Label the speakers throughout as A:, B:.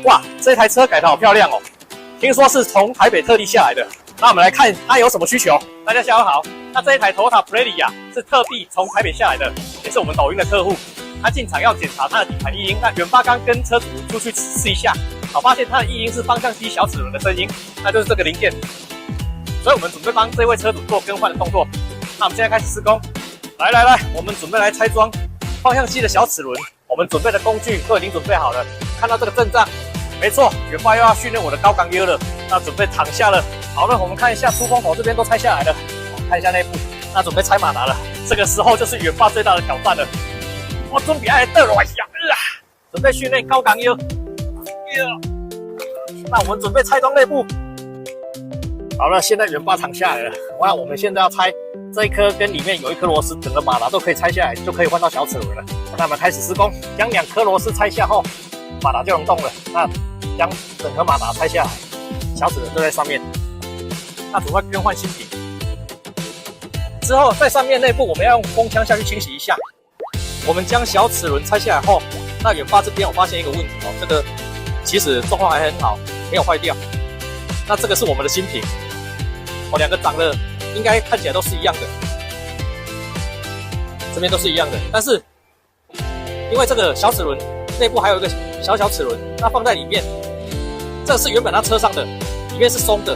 A: 哇，这台车改得好漂亮哦！听说是从台北特地下来的。那我们来看它有什么需求。大家下午好，那这一台 Toyota Prairie 啊，是特地从台北下来的，也是我们抖音的客户。他进场要检查它的底盘异音，那远爸刚跟车主出去试一下，好发现它的异音是方向机小齿轮的声音，那就是这个零件。所以我们准备帮这位车主做更换的动作。那我们现在开始施工。来，我们准备来拆装方向机的小齿轮。我们准备的工具都已经准备好了。看到这个阵仗，没错，远爸又要训练我的高杠优了。那准备躺下了。好了，我们看一下出风口这边都拆下来了。看一下内部，那准备拆马达了。这个时候就是远爸最大的挑战了。我准备来倒落下准备训练高杠优。那我们准备拆装内部。好了，现在远爸躺下来了。那我们现在要拆这一颗跟里面有一颗螺丝，整个马达都可以拆下来，就可以换到小齿轮了。那我们开始施工，将2颗螺丝拆下后，马达就能动了。那将整颗马达拆下来，小齿轮就在上面。那准备更换新品之后，在上面内部我们要用风枪下去清洗一下。我们将小齿轮拆下来后，那远爸这边我发现一个问题哦，这个其实状况还很好，没有坏掉。那这个是我们的新品，两个长得应该看起来都是一样的，这边都是一样的，但是因为这个小齿轮内部还有一个小齿轮，那放在里面，这是原本它车上的，里面是松的，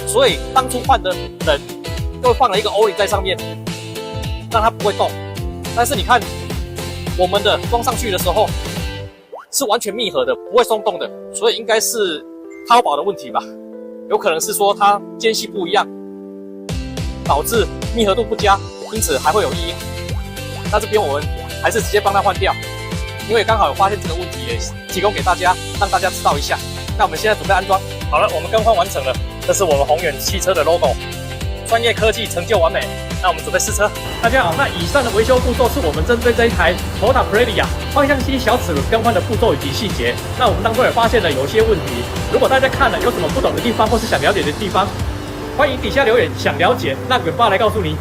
A: 所以当初换的人又放了一个 O-ring 在上面，让它不会动。但是你看我们的装上去的时候是完全密合的，不会松动的，所以应该是淘宝的问题吧，有可能是说它间隙不一样，导致密合度不佳，因此还会有异音。那这边我们还是直接帮它换掉，因为刚好有发现这个问题，也提供给大家，让大家知道一下。那我们现在准备安装好了，我们更换完成了，这是我们宏远汽车的 logo， 专业科技成就完美。那我们准备试车。大家好，那以上的维修步骤是我们针对这一台 Toyota Prairie 方向机小齿轮更换的步骤以及细节。那我们当中也发现了有些问题，如果大家看了有什么不懂的地方或是想了解的地方，欢迎底下留言，想了解，让远爸来告诉你。